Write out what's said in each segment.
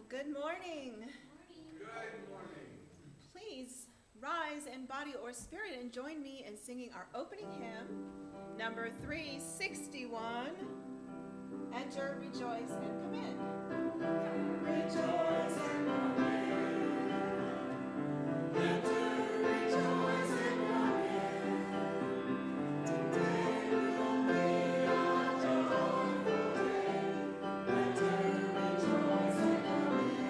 Good morning. Good morning. Please rise in body or spirit and join me in singing our opening hymn, number 361, Enter, Rejoice, and Come In. Rejoice and come in. Enter, rejoice and come in. Today will be a joyful day. Enter, rejoice and come in.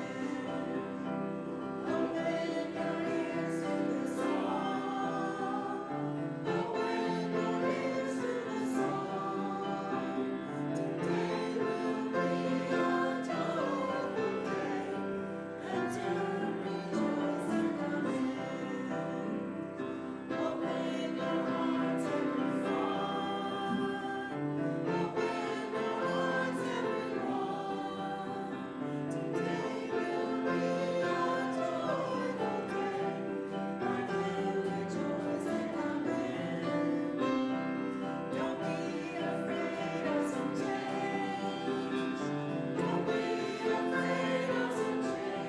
Open your ears to the song. Open your ears to the song. Today will be a joyful day. Enter, rejoice and come in. Open your hearts, everyone. Open your hearts, everyone. Today will be a joyful day. Enter, rejoice and come in. Don't be afraid of some change. Don't be afraid of some change.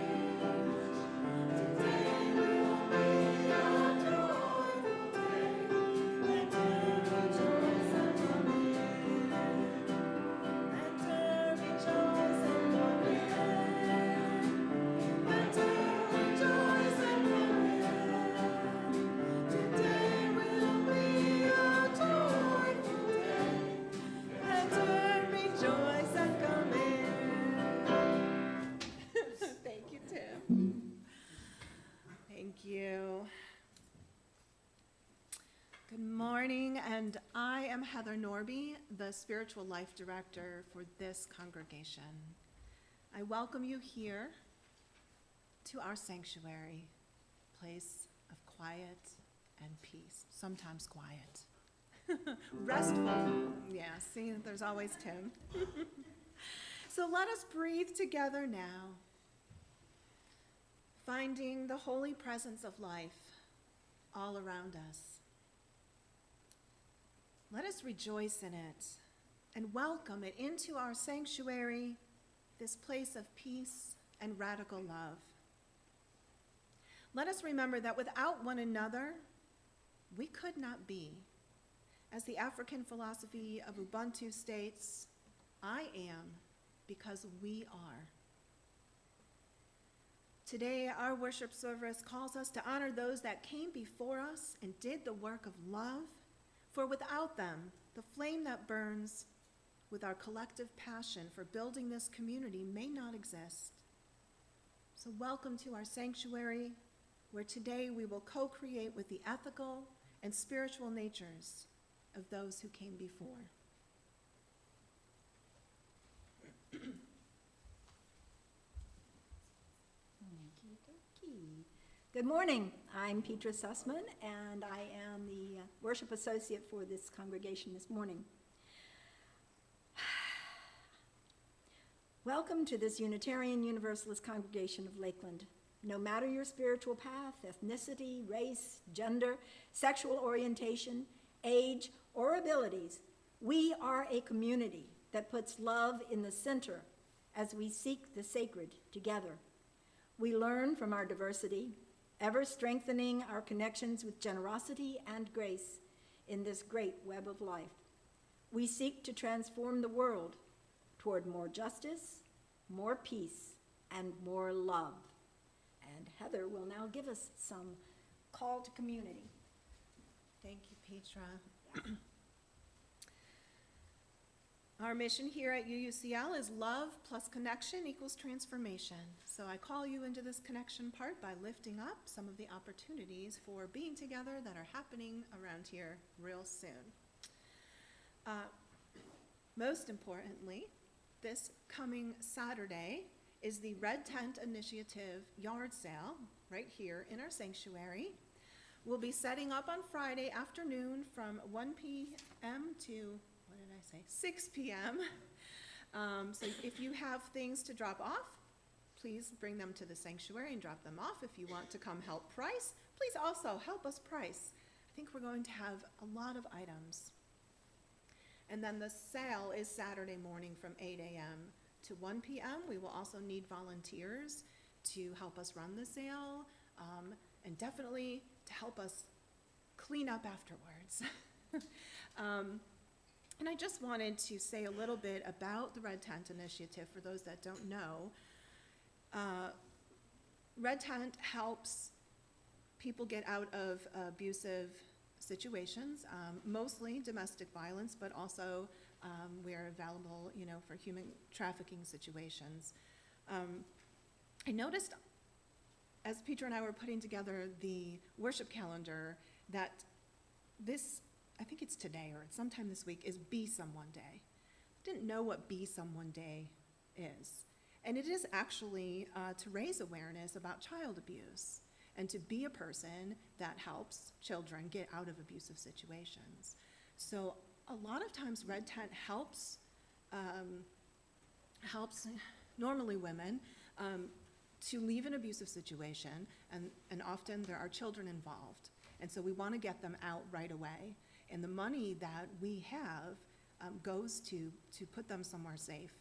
Today will be a joyful day. Enter, rejoice and come in. Enter, rejoice and come in. Enter, rejoice and come in. Today will be a joyful day. Enter, rejoice and come in. Thank you, Tim. Thank you. Good morning, and I am Heather Norby, the Spiritual Life Director for this congregation. I welcome you here to our sanctuary, place of quiet and peace, sometimes quiet. Restful, yeah, see, there's always Tim. So let us breathe together now, finding the holy presence of life all around us. Let us rejoice in it and welcome it into our sanctuary, this place of peace and radical love. Let us remember that without one another, we could not be. As the African philosophy of Ubuntu states, I am because we are. Today, our worship service calls us to honor those that came before us and did the work of love, for without them, the flame that burns with our collective passion for building this community may not exist. So welcome to our sanctuary, where today we will co-create with the ethical and spiritual natures of those who came before. Good morning. I'm Petra Sussman, and I am the worship associate for this congregation this morning. Welcome to this Unitarian Universalist congregation of Lakeland. No matter your spiritual path, ethnicity, race, gender, sexual orientation, age, or abilities, we are a community that puts love in the center as we seek the sacred together. We learn from our diversity, ever strengthening our connections with generosity and grace in this great web of life. We seek to transform the world toward more justice, more peace, and more love. And Heather will now give us some call to community. Thank you, Petra. Our mission here at UUCL is love plus connection equals transformation. So I call you into this connection part by lifting up some of the opportunities for being together that are happening around here real soon. Most importantly, this coming Saturday is the Red Tent Initiative yard sale right here in our sanctuary. We'll be setting up on Friday afternoon from 1 p.m. to 6 p.m. So if you have things to drop off, please bring them to the sanctuary and drop them off. If you want to come help price, please also help us price. I think we're going to have a lot of items. And then the sale is Saturday morning from 8 a.m. to 1 p.m. We will also need volunteers to help us run the sale, and definitely to help us clean up afterwards. And I just wanted to say a little bit about the Red Tent Initiative for those that don't know. Red Tent helps people get out of abusive situations, mostly domestic violence, but also we're available, for human trafficking situations. I noticed as Peter and I were putting together the worship calendar that this, I think it's today or it's sometime this week, is Be Someone Day. I didn't know what Be Someone Day is. And it is actually to raise awareness about child abuse and to be a person that helps children get out of abusive situations. So a lot of times Red Tent helps normally women to leave an abusive situation, and often there are children involved. And so we want to get them out right away. And the money that we have goes to put them somewhere safe.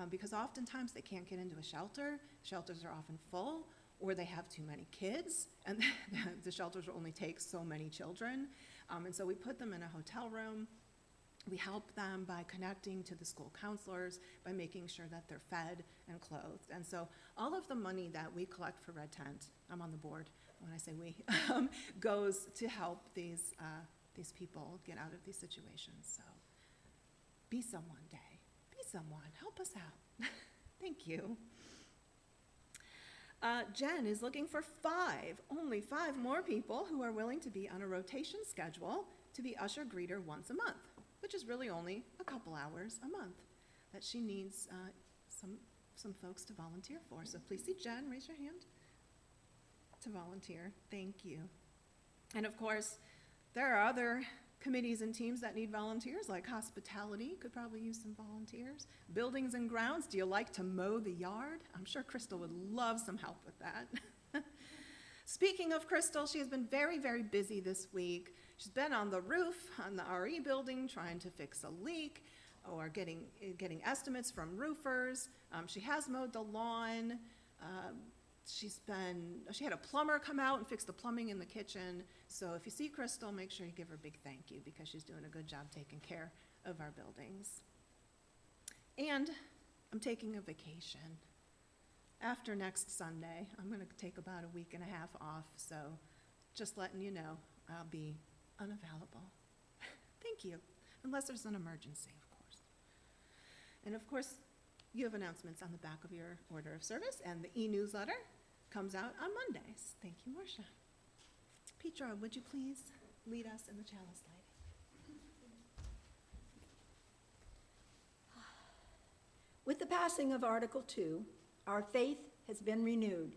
Because oftentimes they can't get into a shelter. Shelters are often full, or they have too many kids, and the shelters only take so many children. And so we put them in a hotel room. We help them by connecting to the school counselors, by making sure that they're fed and clothed. And so all of the money that we collect for Red Tent, I'm on the board when I say we, goes to help these people get out of these situations. So Be Someone Day. Be someone. Help us out. Thank you. Jen is looking for only five more people who are willing to be on a rotation schedule to be usher greeter once a month, which is really only a couple hours a month that she needs some folks to volunteer for. So please see Jen, raise your hand to volunteer. Thank you. And of course, there are other committees and teams that need volunteers, like hospitality could probably use some volunteers. Buildings and grounds, do you like to mow the yard? I'm sure Crystal would love some help with that. Speaking of Crystal, she has been very, very busy this week. She's been on the roof on the RE building trying to fix a leak or getting estimates from roofers. She has mowed the lawn. She had a plumber come out and fix the plumbing in the kitchen. So if you see Crystal, make sure you give her a big thank you because she's doing a good job taking care of our buildings. And I'm taking a vacation. After next Sunday, I'm going to take about a week and a half off. So just letting you know, I'll be unavailable. Thank you. Unless there's an emergency, of course. And of course, you have announcements on the back of your order of service, and the e-newsletter comes out on Mondays. Thank you, Marcia. Petra, would you please lead us in the chalice lighting? With the passing of Article 2, our faith has been renewed.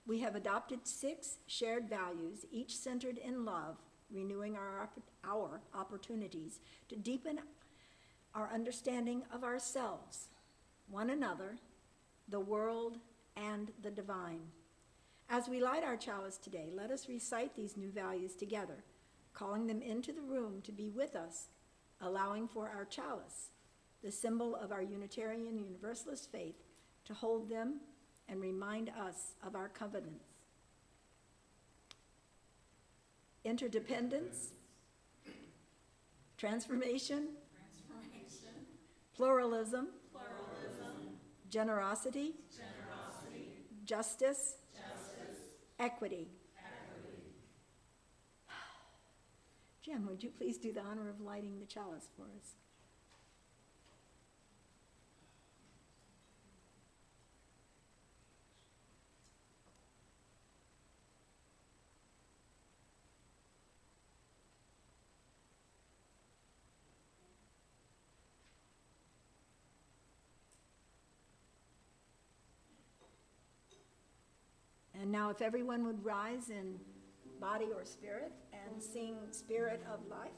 We have adopted 6 shared values, each centered in love, renewing our opportunities to deepen our understanding of ourselves, one another, the world, and the divine. As we light our chalice today, let us recite these new values together, calling them into the room to be with us, allowing for our chalice, the symbol of our Unitarian Universalist faith, to hold them and remind us of our covenants. Interdependence, transformation, pluralism, generosity, justice, equity. Jim, would you please do the honor of lighting the chalice for us? And now if everyone would rise in body or spirit and sing Spirit of Life.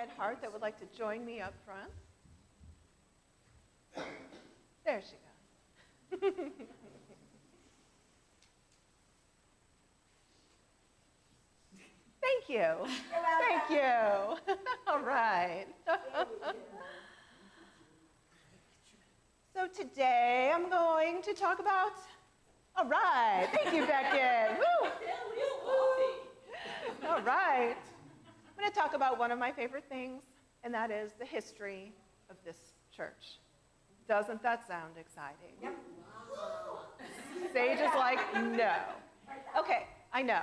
red heart that would like to join me up front? There she goes. Thank you. Thank you. All right. So today I'm going to talk about, all right, thank you, Beckett. Woo. All right. I'm going to talk about one of my favorite things, and that is the history of this church. Doesn't that sound exciting? Yep. Sage is like, no. Okay, I know.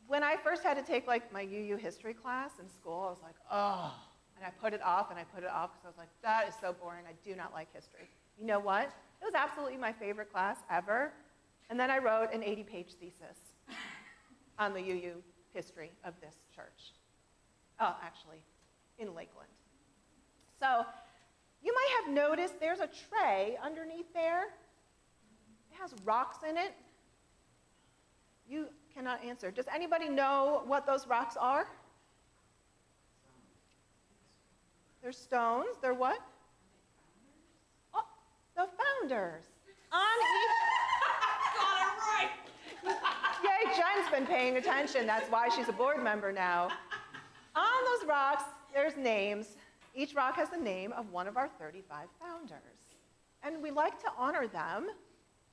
When I first had to take like my UU history class in school, I was like, oh. And I put it off, and I put it off because I was like, that is so boring. I do not like history. You know what? It was absolutely my favorite class ever. And then I wrote an 80-page thesis on the UU history of this church. Oh, actually, in Lakeland. So you might have noticed there's a tray underneath there. It has rocks in it. You cannot answer. Does anybody know what those rocks are? They're stones. They're what? Oh, the founders. On each... Got it right. Yay, Jen's been paying attention. That's why she's a board member now. On those rocks, there's names. Each rock has the name of one of our 35 founders. And we like to honor them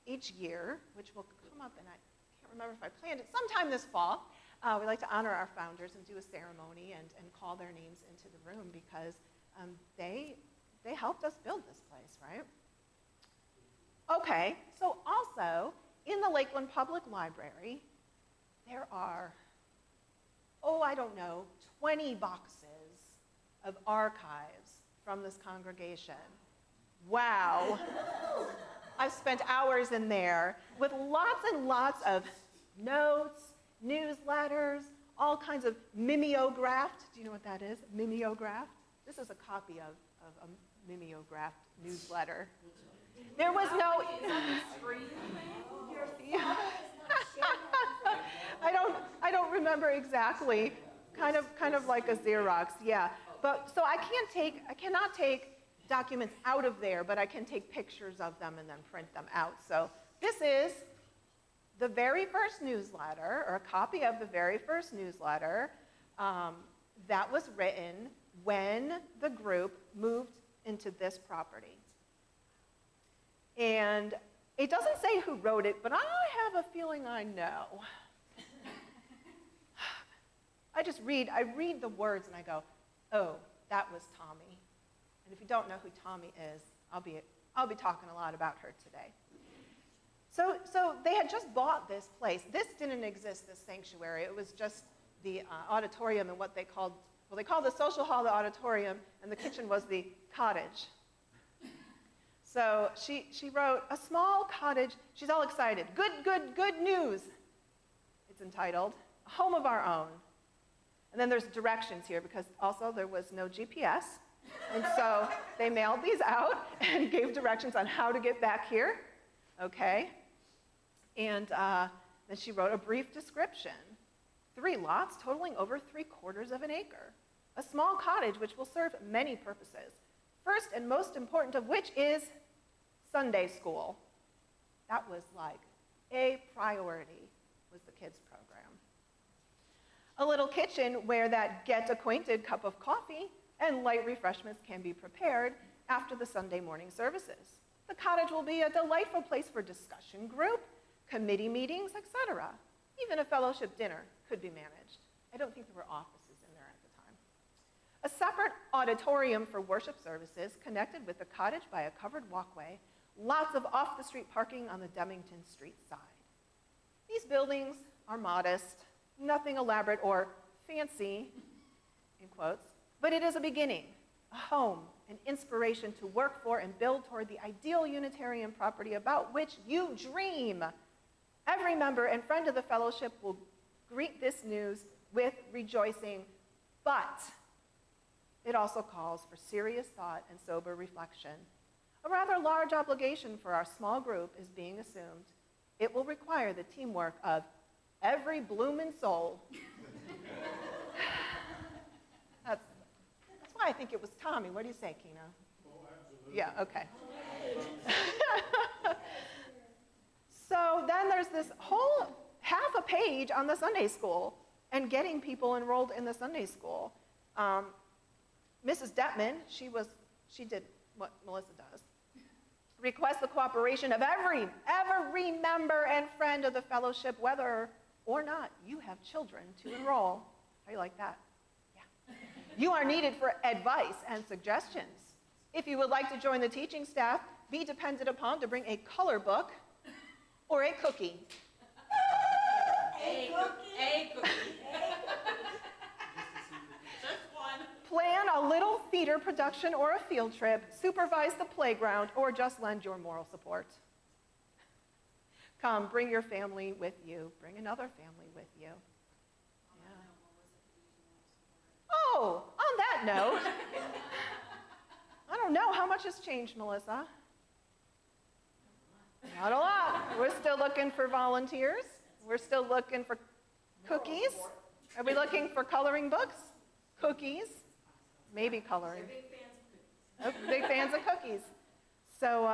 each year, which will come up, and I can't remember if I planned it, sometime this fall. We like to honor our founders and do a ceremony and call their names into the room because they helped us build this place, right? Okay, so also in the Lakeland Public Library, there are, 20 boxes of archives from this congregation. Wow. I've spent hours in there with lots and lots of notes, newsletters, all kinds of mimeographed. Do you know what that is? Mimeographed? This is a copy of a mimeographed newsletter. There was no... I don't remember exactly. Kind of like a Xerox, yeah. But so I cannot take documents out of there, but I can take pictures of them and then print them out. So this is the very first newsletter, or a copy of the very first newsletter that was written when the group moved into this property. And it doesn't say who wrote it, but I have a feeling I know. I read the words and I go, oh, that was Tommy. And if you don't know who Tommy is, I'll be talking a lot about her today. So they had just bought this place. This didn't exist, this sanctuary. It was just the auditorium and what they called the social hall the auditorium, and the kitchen was the cottage. So she wrote, a small cottage, she's all excited. Good news, it's entitled, a home of our own. And then there's directions here because also there was no GPS. And so they mailed these out and gave directions on how to get back here, okay? And then she wrote a brief description. 3 lots totaling over 3/4 of an acre. A small cottage which will serve many purposes. First and most important of which is Sunday school. That was like a priority, was the kids' program. A little kitchen where that get-acquainted cup of coffee and light refreshments can be prepared after the Sunday morning services. The cottage will be a delightful place for discussion group, committee meetings, etc. Even a fellowship dinner could be managed. I don't think there were offices in there at the time. A separate auditorium for worship services connected with the cottage by a covered walkway, lots of off-the-street parking on the Demington Street side. These buildings are modest, nothing elaborate or fancy, in quotes, but it is a beginning, a home, an inspiration to work for and build toward the ideal Unitarian property about which you dream. Every member and friend of the fellowship will greet this news with rejoicing, but it also calls for serious thought and sober reflection. A rather large obligation for our small group is being assumed. It will require the teamwork of every bloomin' soul. I think it was Tommy. What do you say, Kina? Oh, absolutely. Yeah, okay. So then there's this whole half a page on the Sunday school and getting people enrolled in the Sunday school. Mrs. Detman, she did what Melissa does. Request the cooperation of every member and friend of the fellowship, whether or not you have children to enroll. How do you like that? Yeah. You are needed for advice and suggestions. If you would like to join the teaching staff, be depended upon to bring a color book or a cookie. A cookie. Just one. Plan a little theater production or a field trip, supervise the playground, or just lend your moral support. Come, bring your family with you. Bring another family with you. Yeah. Oh, on that note, I don't know, how much has changed, Melissa? Not a lot. We're still looking for volunteers. We're still looking for cookies. Are we looking for coloring books? Cookies? Maybe coloring. Big fans of cookies. So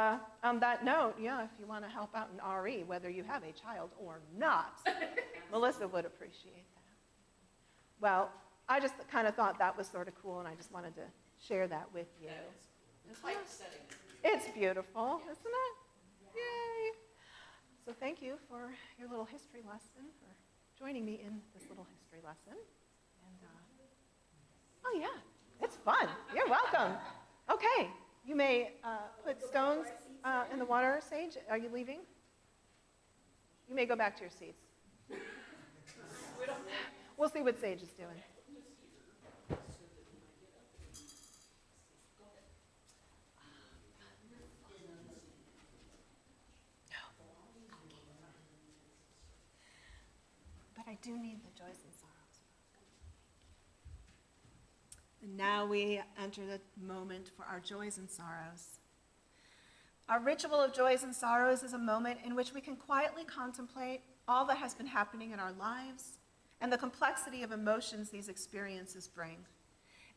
on that note, yeah, if you want to help out in RE, whether you have a child or not, Melissa would appreciate that. Well, I just kind of thought that was sort of cool, and I just wanted to share that with you. It's like setting. It's beautiful, isn't it? Yay! So thank you for your little history lesson, for joining me in this little history lesson. And oh yeah, it's fun. You're welcome. Okay, you may put stones in the water, Sage. Are you leaving? You may go back to your seats. We'll see what Sage is doing. But I do need the joys and sorrows. And now we enter the moment for our joys and sorrows. Our ritual of joys and sorrows is a moment in which we can quietly contemplate all that has been happening in our lives and the complexity of emotions these experiences bring.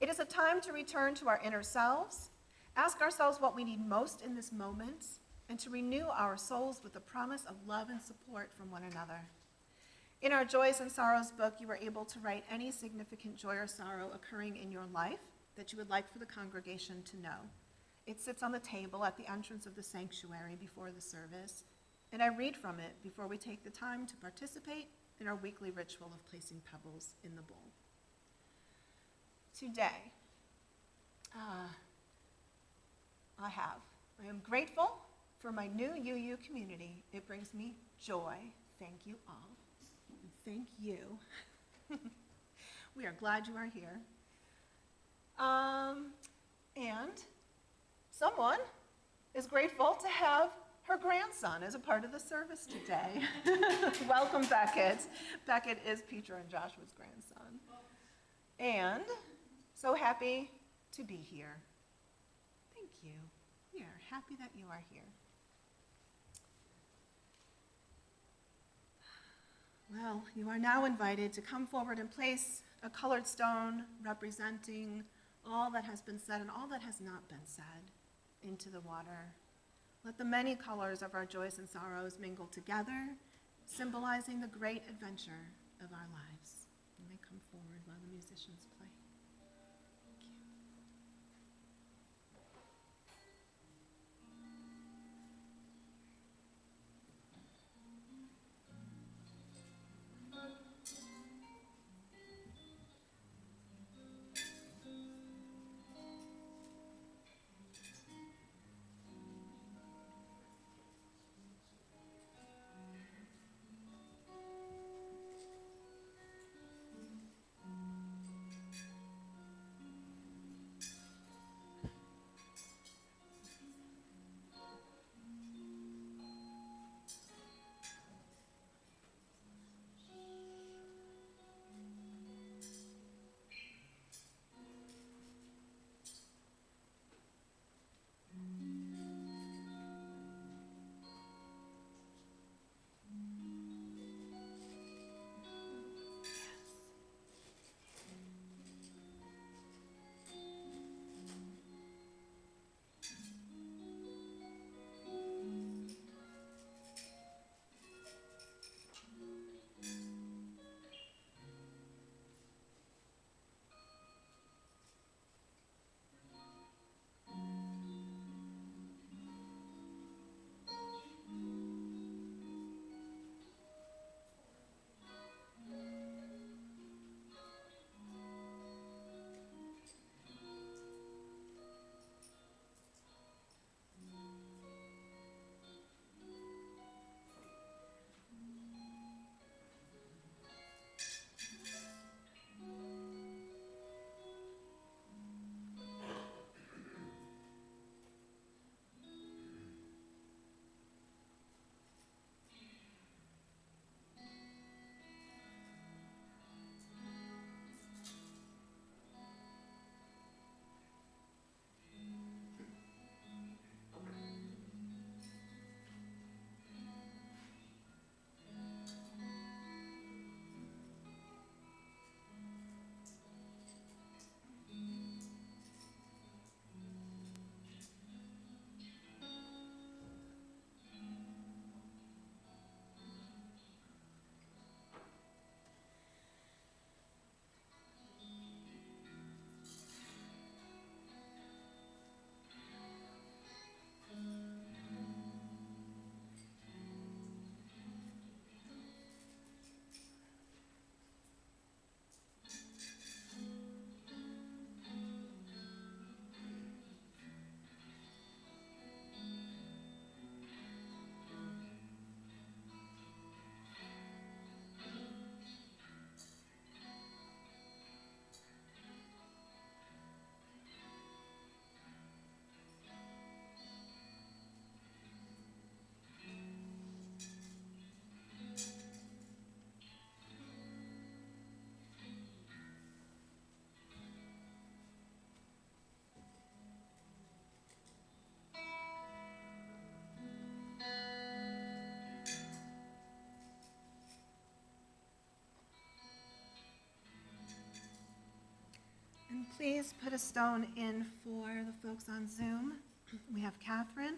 It is a time to return to our inner selves, ask ourselves what we need most in this moment, and to renew our souls with the promise of love and support from one another. In our Joys and Sorrows book, you were able to write any significant joy or sorrow occurring in your life that you would like for the congregation to know. It sits on the table at the entrance of the sanctuary before the service, and I read from it before we take the time to participate in our weekly ritual of placing pebbles in the bowl. Today, I am grateful for my new UU community. It brings me joy. Thank you all. And thank you. We are glad you are here. And someone is grateful to have her grandson as a part of the service today. Welcome, Beckett. Beckett is Petra and Joshua's grandson. And so happy to be here. Thank you. We are happy that you are here. Well, you are now invited to come forward and place a colored stone representing all that has been said and all that has not been said into the water. Let the many colors of our joys and sorrows mingle together, symbolizing the great adventure of our lives. You may come forward while the musicians play. Thank you. please put a stone in for the folks on Zoom? We have Catherine,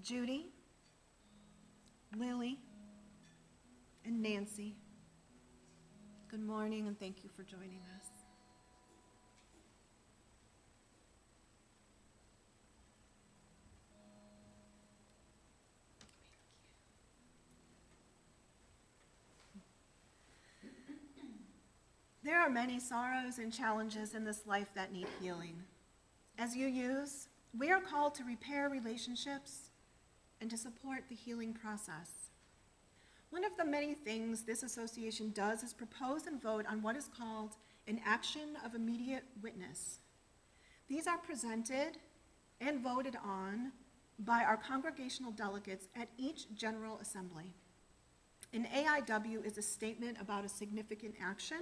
Judy, Lily, and Nancy. Good morning, and thank you for joining us. There are many sorrows and challenges in this life that need healing. As UUs, we are called to repair relationships and to support the healing process. One of the many things this association does is propose and vote on what is called an action of immediate witness. These are presented and voted on by our congregational delegates at each General Assembly. An AIW is a statement about a significant action,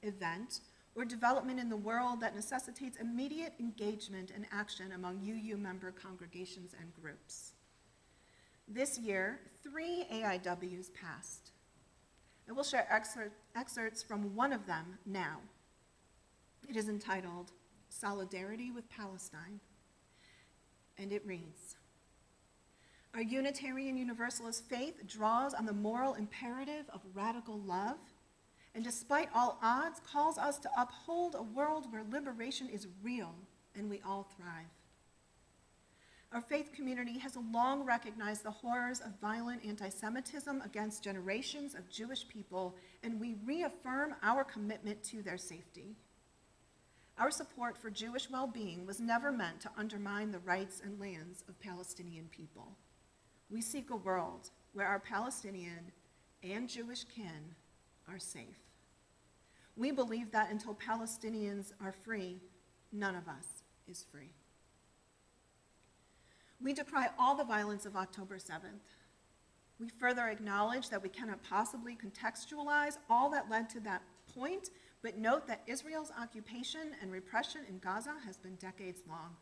event, or development in the world that necessitates immediate engagement and action among UU member congregations and groups. This year, 3 AIWs passed. I will share excerpts from one of them now. It is entitled Solidarity with Palestine, and it reads, "Our Unitarian Universalist faith draws on the moral imperative of radical love, and despite all odds, calls us to uphold a world where liberation is real and we all thrive. Our faith community has long recognized the horrors of violent anti-Semitism against generations of Jewish people, and we reaffirm our commitment to their safety. Our support for Jewish well-being was never meant to undermine the rights and lands of Palestinian people. We seek a world where our Palestinian and Jewish kin are safe. We believe that until Palestinians are free, none of us is free. We decry all the violence of October 7th. We further acknowledge that we cannot possibly contextualize all that led to that point, but note that Israel's occupation and repression in Gaza has been decades long.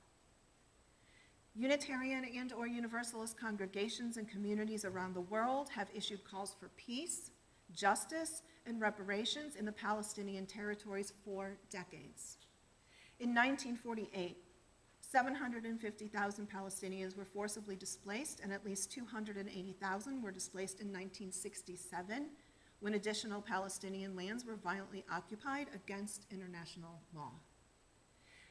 Unitarian and/or Universalist congregations and communities around the world have issued calls for peace, justice, and reparations in the Palestinian territories for decades. In 1948, 750,000 Palestinians were forcibly displaced, and at least 280,000 were displaced in 1967, when additional Palestinian lands were violently occupied against international law.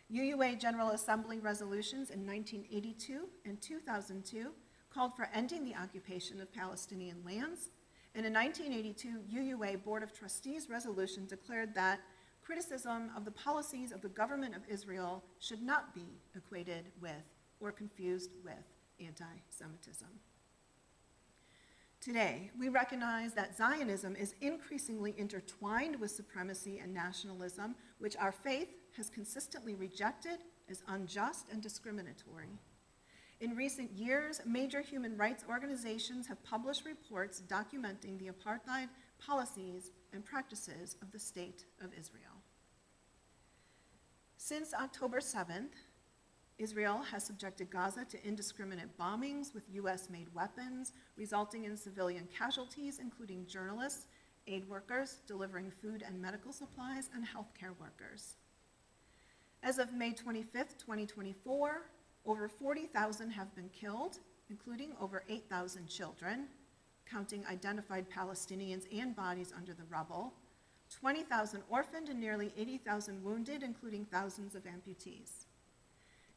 UUA General Assembly resolutions in 1982 and 2002 called for ending the occupation of Palestinian lands, and a 1982 UUA Board of Trustees resolution declared that criticism of the policies of the government of Israel should not be equated with or confused with anti-Semitism. Today, we recognize that Zionism is increasingly intertwined with supremacy and nationalism, which our faith has consistently rejected as unjust and discriminatory. In recent years, major human rights organizations have published reports documenting the apartheid policies and practices of the State of Israel. Since October 7th, Israel has subjected Gaza to indiscriminate bombings with US-made weapons, resulting in civilian casualties, including journalists, aid workers delivering food and medical supplies, and healthcare workers. As of May 25th, 2024, over 40,000 have been killed, including over 8,000 children, counting identified Palestinians and bodies under the rubble, 20,000 orphaned, and nearly 80,000 wounded, including thousands of amputees.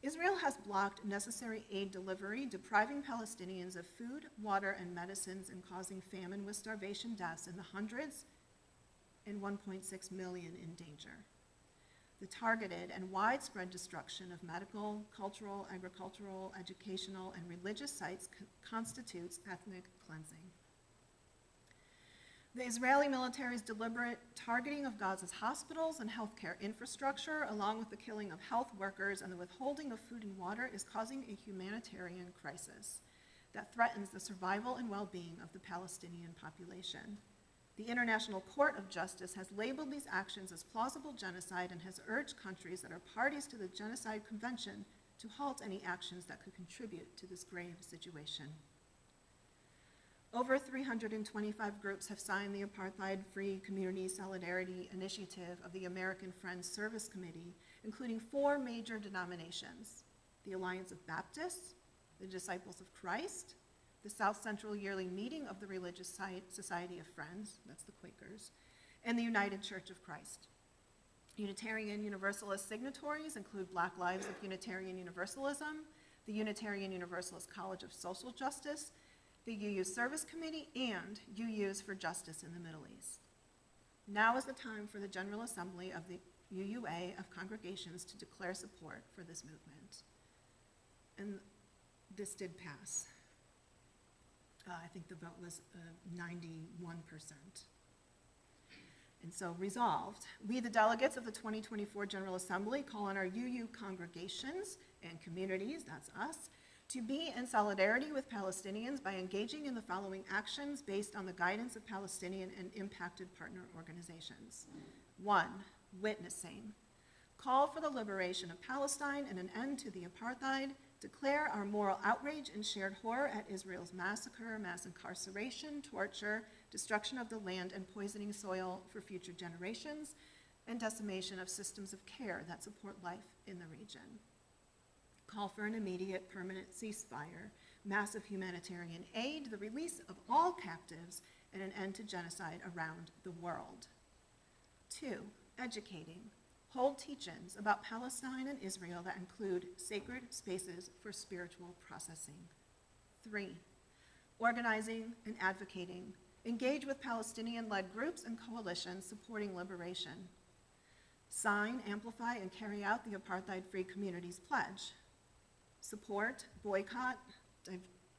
Israel has blocked necessary aid delivery, depriving Palestinians of food, water, and medicines, and causing famine with starvation deaths in the hundreds and 1.6 million in danger. The targeted and widespread destruction of medical, cultural, agricultural, educational, and religious sites constitutes ethnic cleansing. The Israeli military's deliberate targeting of Gaza's hospitals and healthcare infrastructure, along with the killing of health workers and the withholding of food and water, is causing a humanitarian crisis that threatens the survival and well-being of the Palestinian population. The International Court of Justice has labeled these actions as plausible genocide and has urged countries that are parties to the Genocide Convention to halt any actions that could contribute to this grave situation. Over 325 groups have signed the Apartheid-Free Community Solidarity Initiative of the American Friends Service Committee, including 4 major denominations: the Alliance of Baptists, the Disciples of Christ, the South Central Yearly Meeting of the Religious Society of Friends, that's the Quakers, and the United Church of Christ. Unitarian Universalist signatories include Black Lives of Unitarian Universalism, the Unitarian Universalist College of Social Justice, the UU Service Committee, and UUs for Justice in the Middle East. Now is the time for the General Assembly of the UUA of Congregations to declare support for this movement. And this did pass. I think the vote was 91%. And so resolved, we, the delegates of the 2024 General Assembly, call on our UU congregations and communities, that's us, to be in solidarity with Palestinians by engaging in the following actions based on the guidance of Palestinian and impacted partner organizations. 1, witnessing. Call for the liberation of Palestine and an end to the apartheid. Declare our moral outrage and shared horror at Israel's massacre, mass incarceration, torture, destruction of the land, and poisoning soil for future generations, and decimation of systems of care that support life in the region. Call for an immediate, permanent ceasefire, massive humanitarian aid, the release of all captives, and an end to genocide around the world. 2, educating. Hold teach-ins about Palestine and Israel that include sacred spaces for spiritual processing. 3, organizing and advocating. Engage with Palestinian-led groups and coalitions supporting liberation. Sign, amplify, and carry out the Apartheid-Free Communities Pledge. Support, boycott,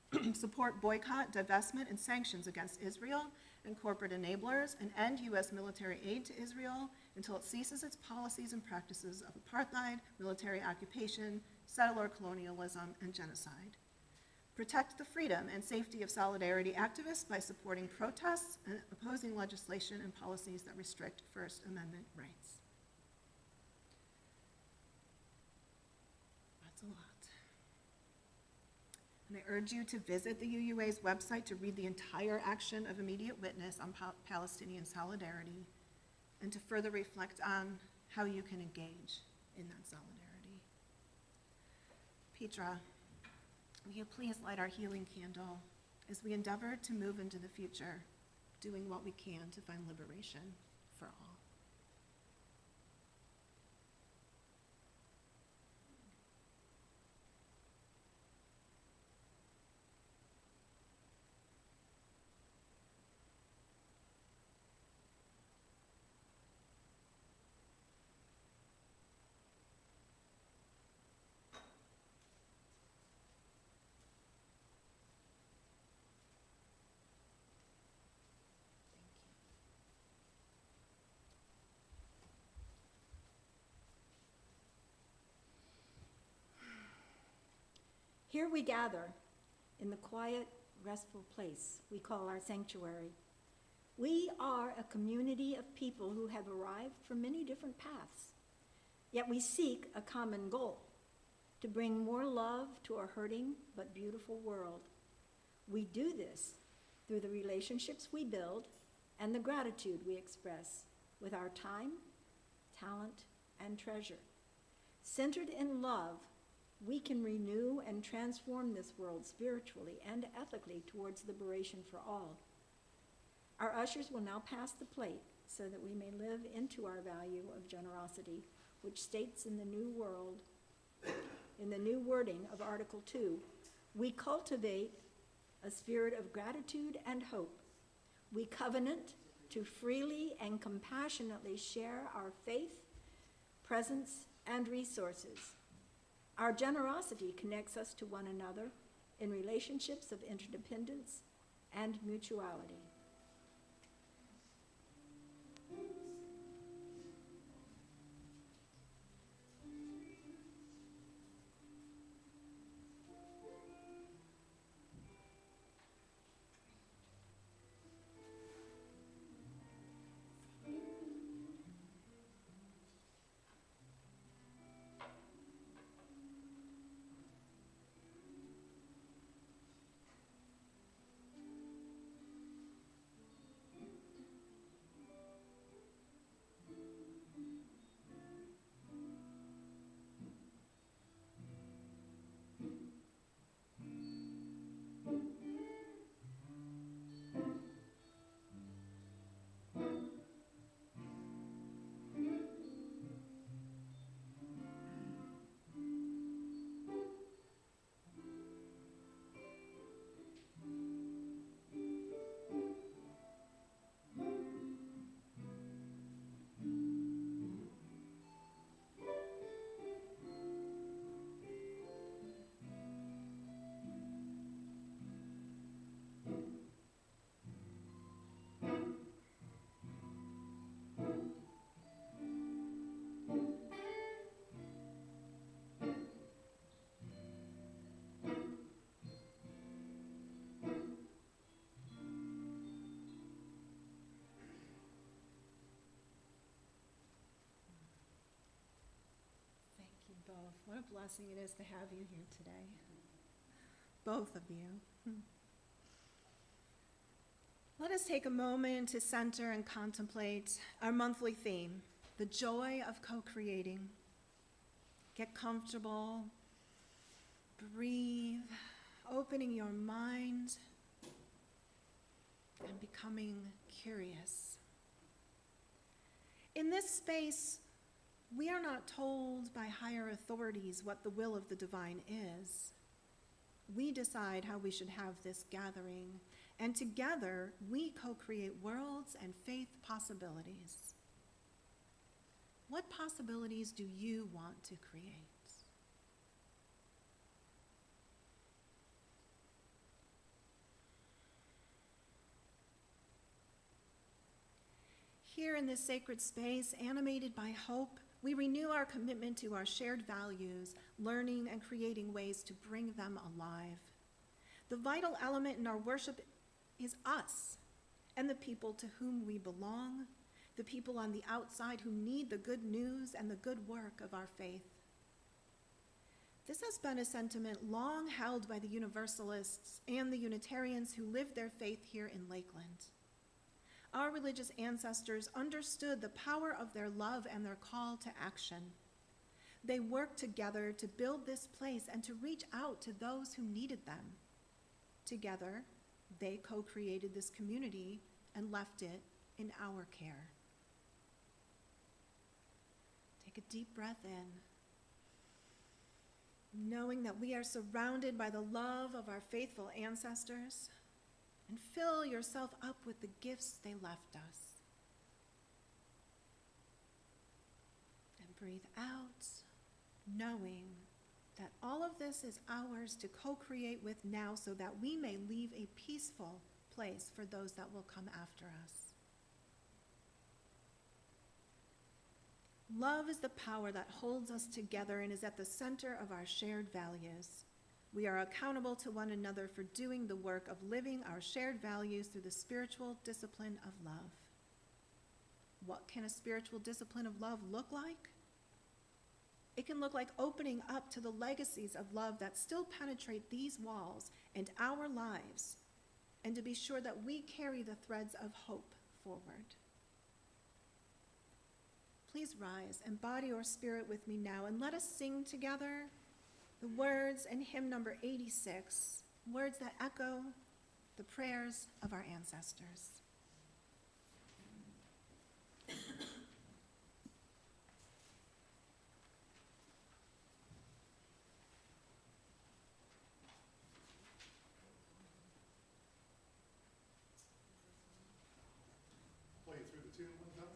divestment, and sanctions against Israel and corporate enablers, and end U.S. military aid to Israel until it ceases its policies and practices of apartheid, military occupation, settler colonialism, and genocide. Protect the freedom and safety of solidarity activists by supporting protests and opposing legislation and policies that restrict First Amendment rights. That's a lot. And I urge you to visit the UUA's website to read the entire action of immediate witness on Palestinian solidarity and to further reflect on how you can engage in that solidarity. Petra, will you please light our healing candle as we endeavor to move into the future, doing what we can to find liberation for all. Here we gather in the quiet, restful place we call our sanctuary. We are a community of people who have arrived from many different paths, yet we seek a common goal: to bring more love to a hurting but beautiful world. We do this through the relationships we build and the gratitude we express with our time, talent, and treasure. Centered in love, we can renew and transform this world spiritually and ethically towards liberation for all. Our ushers will now pass the plate so that we may live into our value of generosity, which states in the new wording of Article 2, we cultivate a spirit of gratitude and hope. We covenant to freely and compassionately share our faith, presence, and resources. Our generosity connects us to one another in relationships of interdependence and mutuality. What a blessing it is to have you here today. Both of you. Let us take a moment to center and contemplate our monthly theme, the joy of co-creating. Get comfortable, breathe, opening your mind, and becoming curious. In this space, we are not told by higher authorities what the will of the divine is. We decide how we should have this gathering, and together we co-create worlds and faith possibilities. What possibilities do you want to create? Here in this sacred space, animated by hope, we renew our commitment to our shared values, learning and creating ways to bring them alive. The vital element in our worship is us and the people to whom we belong, the people on the outside who need the good news and the good work of our faith. This has been a sentiment long held by the Universalists and the Unitarians who lived their faith here in Lakeland. Our religious ancestors understood the power of their love and their call to action. They worked together to build this place and to reach out to those who needed them. Together, they co-created this community and left it in our care. Take a deep breath in, knowing that we are surrounded by the love of our faithful ancestors, and fill yourself up with the gifts they left us. And breathe out, knowing that all of this is ours to co-create with now so that we may leave a peaceful place for those that will come after us. Love is the power that holds us together and is at the center of our shared values. We are accountable to one another for doing the work of living our shared values through the spiritual discipline of love. What can a spiritual discipline of love look like? It can look like opening up to the legacies of love that still penetrate these walls and our lives, and to be sure that we carry the threads of hope forward. Please rise and body your spirit with me now, and let us sing together the words in hymn number 86, words that echo the prayers of our ancestors. Play through the tune one time.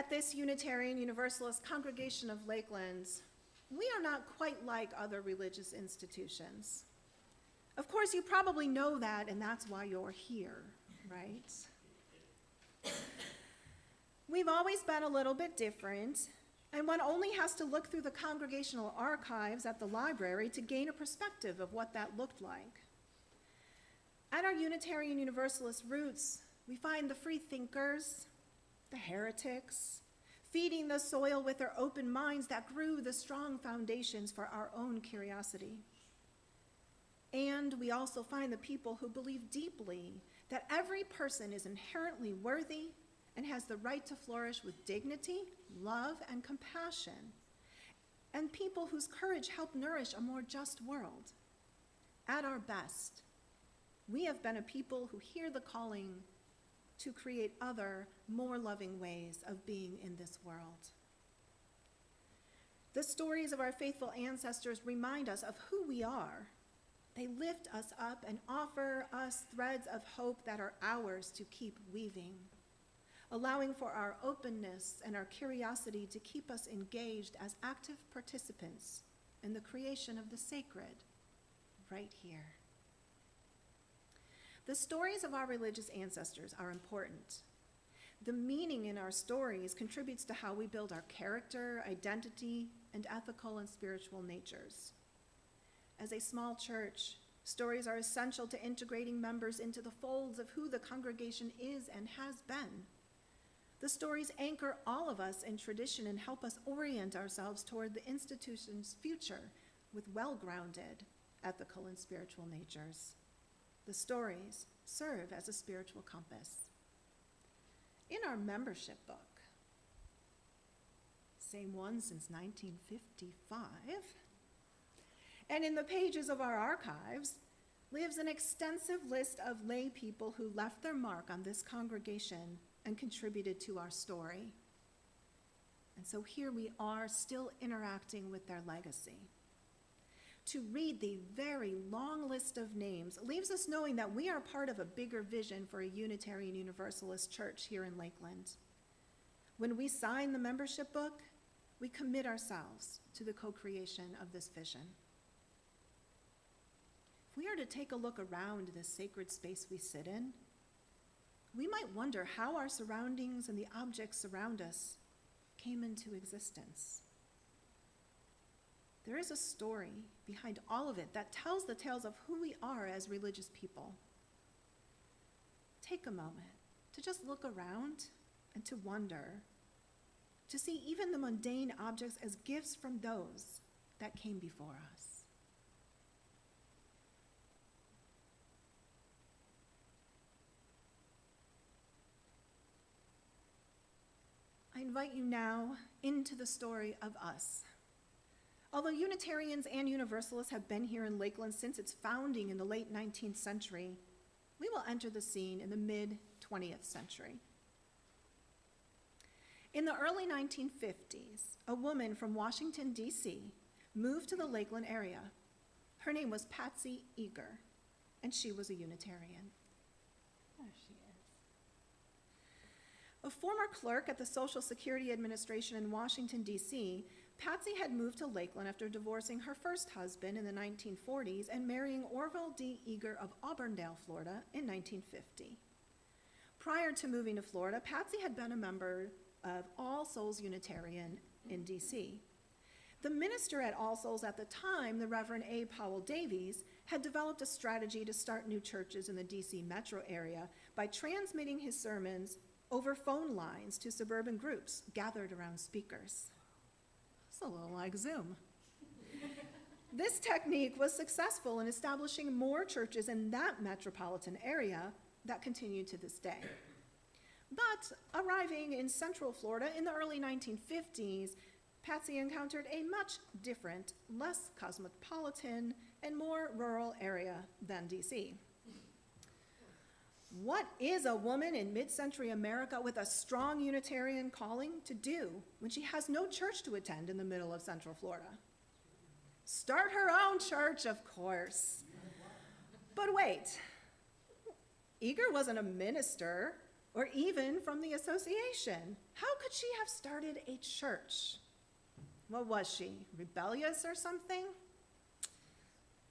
At this Unitarian Universalist congregation of Lakeland, we are not quite like other religious institutions. Of course, you probably know that, and that's why you're here, right? We've always been a little bit different, and one only has to look through the congregational archives at the library to gain a perspective of what that looked like. At our Unitarian Universalist roots, we find the free thinkers, the heretics, feeding the soil with their open minds that grew the strong foundations for our own curiosity. And we also find the people who believe deeply that every person is inherently worthy and has the right to flourish with dignity, love, and compassion, and people whose courage help nourish a more just world. At our best, we have been a people who hear the calling to create other, more loving ways of being in this world. The stories of our faithful ancestors remind us of who we are. They lift us up and offer us threads of hope that are ours to keep weaving, allowing for our openness and our curiosity to keep us engaged as active participants in the creation of the sacred right here. The stories of our religious ancestors are important. The meaning in our stories contributes to how we build our character, identity, and ethical and spiritual natures. As a small church, stories are essential to integrating members into the folds of who the congregation is and has been. The stories anchor all of us in tradition and help us orient ourselves toward the institution's future with well-grounded ethical and spiritual natures. The stories serve as a spiritual compass. In our membership book, same one since 1955, and in the pages of our archives, lives an extensive list of lay people who left their mark on this congregation and contributed to our story. And so here we are, still interacting with their legacy. To read the very long list of names leaves us knowing that we are part of a bigger vision for a Unitarian Universalist church here in Lakeland. When we sign the membership book, we commit ourselves to the co-creation of this vision. If we are to take a look around this sacred space we sit in, we might wonder how our surroundings and the objects around us came into existence. There is a story behind all of it that tells the tales of who we are as religious people. Take a moment to just look around and to wonder, to see even the mundane objects as gifts from those that came before us. I invite you now into the story of us. Although Unitarians and Universalists have been here in Lakeland since its founding in the late 19th century, we will enter the scene in the mid-20th century. In the early 1950s, a woman from Washington, D.C. moved to the Lakeland area. Her name was Patsy Eager, and she was a Unitarian. There she is. A former clerk at the Social Security Administration in Washington, D.C., Patsy had moved to Lakeland after divorcing her first husband in the 1940s and marrying Orville D. Eager of Auburndale, Florida, in 1950. Prior to moving to Florida, Patsy had been a member of All Souls Unitarian in D.C. The minister at All Souls at the time, the Reverend A. Powell Davies, had developed a strategy to start new churches in the D.C. metro area by transmitting his sermons over phone lines to suburban groups gathered around speakers. It's a little like Zoom. This technique was successful in establishing more churches in that metropolitan area that continue to this day. But arriving in Central Florida in the early 1950s, Patsy encountered a much different, less cosmopolitan, and more rural area than DC. What is a woman in mid-century America with a strong Unitarian calling to do when she has no church to attend in the middle of Central Florida? Start her own church, of course. But wait, Eager wasn't a minister or even from the association. How could she have started a church? What was she, rebellious or something?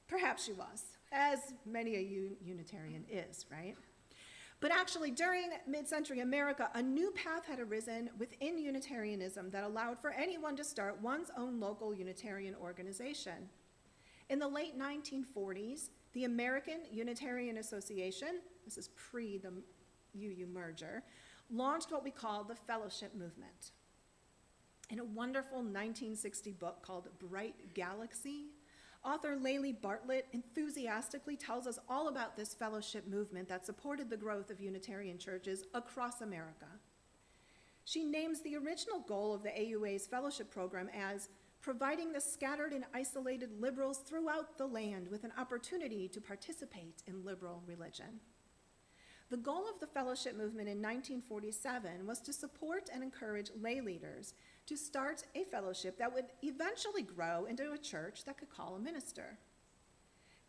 Perhaps she was, as many a Unitarian is, right? But actually, during mid-century America, a new path had arisen within Unitarianism that allowed for anyone to start one's own local Unitarian organization. In the late 1940s, the American Unitarian Association, this is pre the UU merger, launched what we call the Fellowship Movement. In a wonderful 1960 book called Bright Galaxy, author Layli Bartlett enthusiastically tells us all about this fellowship movement that supported the growth of Unitarian churches across America. She names the original goal of the AUA's fellowship program as providing the scattered and isolated liberals throughout the land with an opportunity to participate in liberal religion. The goal of the fellowship movement in 1947 was to support and encourage lay leaders to start a fellowship that would eventually grow into a church that could call a minister.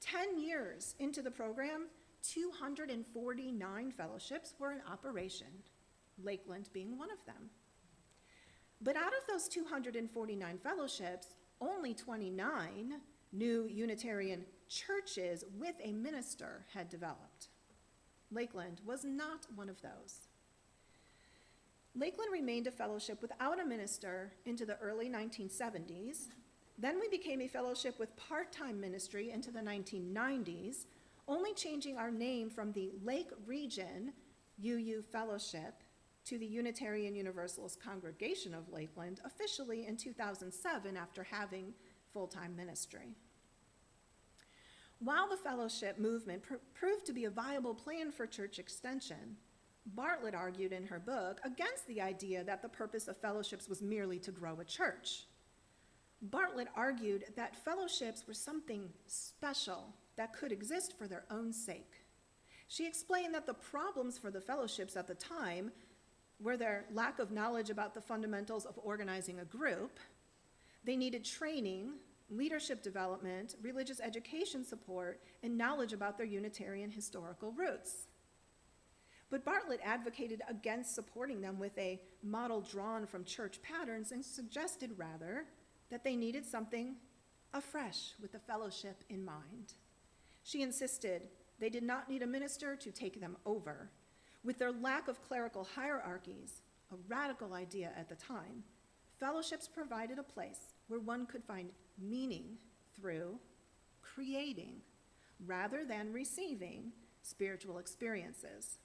10 years into the program, 249 fellowships were in operation, Lakeland being one of them. But out of those 249 fellowships, only 29 new Unitarian churches with a minister had developed. Lakeland was not one of those. Lakeland remained a fellowship without a minister into the early 1970s. Then we became a fellowship with part-time ministry into the 1990s, only changing our name from the Lake Region UU Fellowship to the Unitarian Universalist Congregation of Lakeland officially in 2007 after having full-time ministry. While the fellowship movement proved to be a viable plan for church extension, Bartlett argued in her book against the idea that the purpose of fellowships was merely to grow a church. Bartlett argued that fellowships were something special that could exist for their own sake. She explained that the problems for the fellowships at the time were their lack of knowledge about the fundamentals of organizing a group. They needed training, leadership development, religious education support, and knowledge about their Unitarian historical roots. But Bartlett advocated against supporting them with a model drawn from church patterns and suggested rather that they needed something afresh with the fellowship in mind. She insisted they did not need a minister to take them over. With their lack of clerical hierarchies, a radical idea at the time, fellowships provided a place where one could find meaning through creating rather than receiving spiritual experiences.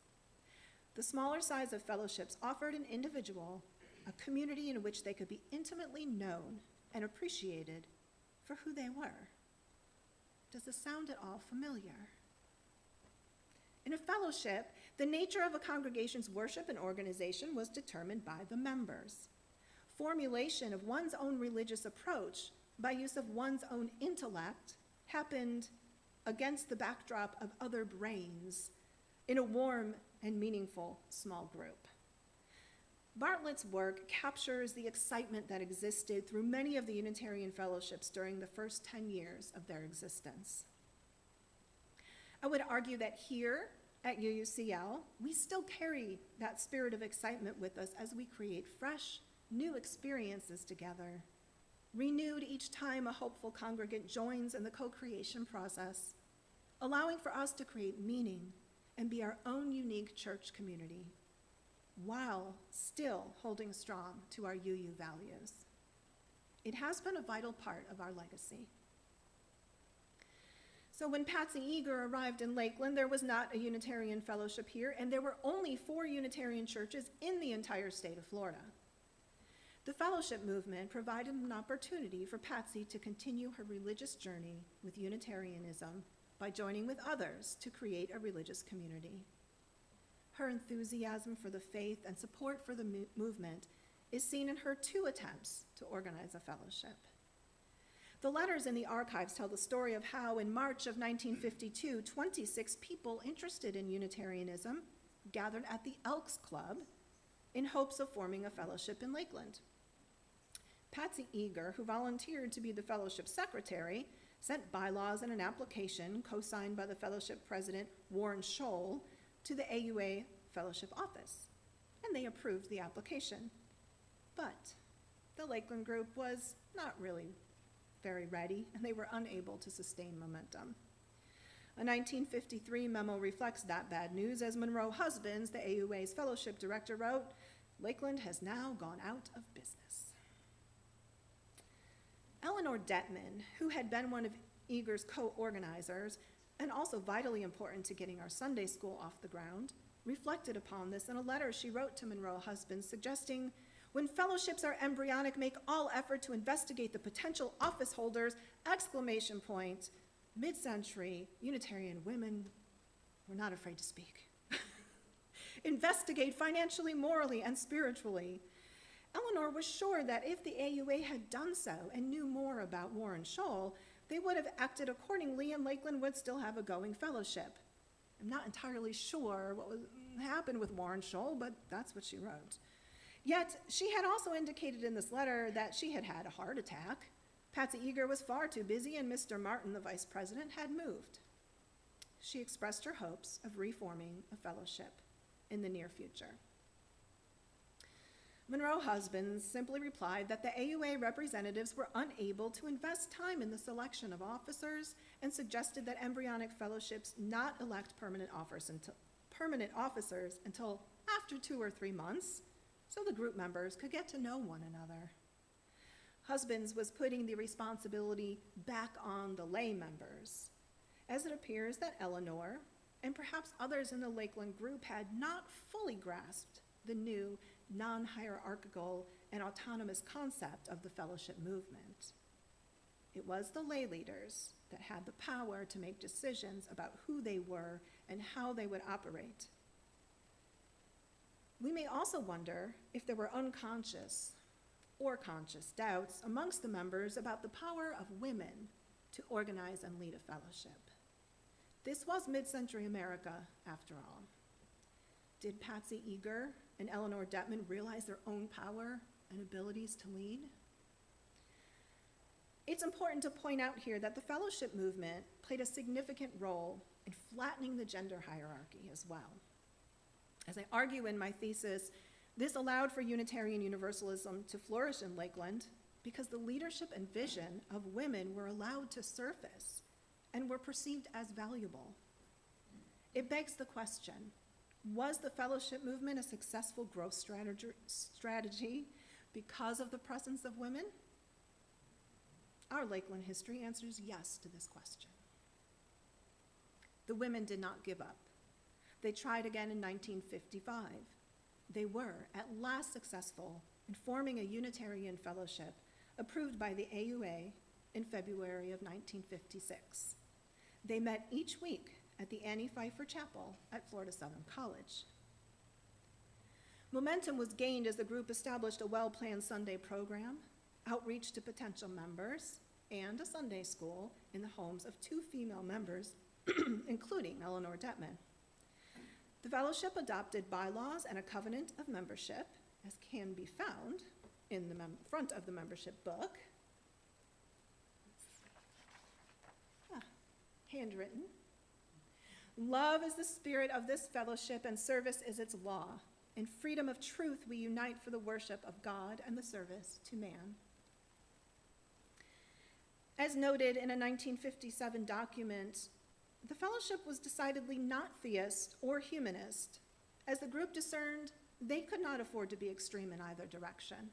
The smaller size of fellowships offered an individual a community in which they could be intimately known and appreciated for who they were. Does this sound at all familiar? In a fellowship, the nature of a congregation's worship and organization was determined by the members. Formulation of one's own religious approach by use of one's own intellect happened against the backdrop of other brains in a warm and meaningful small group. Bartlett's work captures the excitement that existed through many of the Unitarian fellowships during the first 10 years of their existence. I would argue that here at UUCL, we still carry that spirit of excitement with us as we create fresh, new experiences together, renewed each time a hopeful congregant joins in the co-creation process, allowing for us to create meaning and be our own unique church community, while still holding strong to our UU values. It has been a vital part of our legacy. So when Patsy Eager arrived in Lakeland, there was not a Unitarian fellowship here, and there were only 4 Unitarian churches in the entire state of Florida. The fellowship movement provided an opportunity for Patsy to continue her religious journey with Unitarianism by joining with others to create a religious community. Her enthusiasm for the faith and support for the movement is seen in her 2 attempts to organize a fellowship. The letters in the archives tell the story of how, in March of 1952, 26 people interested in Unitarianism gathered at the Elks Club in hopes of forming a fellowship in Lakeland. Patsy Eager, who volunteered to be the fellowship secretary, sent bylaws and an application co-signed by the fellowship president, Warren Scholl, to the AUA fellowship office, and they approved the application. But the Lakeland group was not really very ready, and they were unable to sustain momentum. A 1953 memo reflects that bad news as Monroe Husbands, the AUA's fellowship director, wrote, "Lakeland has now gone out of business." Eleanor Detman, who had been one of Eager's co-organizers and also vitally important to getting our Sunday school off the ground, reflected upon this in a letter she wrote to Monroe Husbands suggesting, "When fellowships are embryonic, make all effort to investigate the potential office holders, ! Mid-century Unitarian women were not afraid to speak. Investigate financially, morally, and spiritually." Eleanor was sure that if the AUA had done so and knew more about Warren Scholl, they would have acted accordingly and Lakeland would still have a going fellowship. I'm not entirely sure what happened with Warren Scholl, but that's what she wrote. Yet, she had also indicated in this letter that she had had a heart attack. Patsy Eager was far too busy, and Mr. Martin, the vice president, had moved. She expressed her hopes of reforming a fellowship in the near future. Monroe Husbands simply replied that the AUA representatives were unable to invest time in the selection of officers and suggested that embryonic fellowships not elect permanent officers until after 2 or 3 months, so the group members could get to know one another. Husbands was putting the responsibility back on the lay members, as it appears that Eleanor and perhaps others in the Lakeland group had not fully grasped the new non-hierarchical and autonomous concept of the fellowship movement. It was the lay leaders that had the power to make decisions about who they were and how they would operate. We may also wonder if there were unconscious or conscious doubts amongst the members about the power of women to organize and lead a fellowship. This was mid-century America, after all. Did Patsy Eager and Eleanor Detman realize their own power and abilities to lead? It's important to point out here that the fellowship movement played a significant role in flattening the gender hierarchy as well. As I argue in my thesis, this allowed for Unitarian Universalism to flourish in Lakeland because the leadership and vision of women were allowed to surface and were perceived as valuable. It begs the question, was the fellowship movement a successful growth strategy because of the presence of women? Our Lakeland history answers yes to this question. The women did not give up. They tried again in 1955. They were at last successful in forming a Unitarian fellowship approved by the AUA in February of 1956. They met each week at the Annie Pfeiffer Chapel at Florida Southern College. Momentum was gained as the group established a well-planned Sunday program, outreach to potential members, and a Sunday school in the homes of 2 female members, including Eleanor Detman. The fellowship adopted bylaws and a covenant of membership, as can be found in the front of the membership book. Handwritten. Love is the spirit of this fellowship, and service is its law. In freedom of truth, we unite for the worship of God and the service to man. As noted in a 1957 document, the fellowship was decidedly not theist or humanist, as the group discerned they could not afford to be extreme in either direction.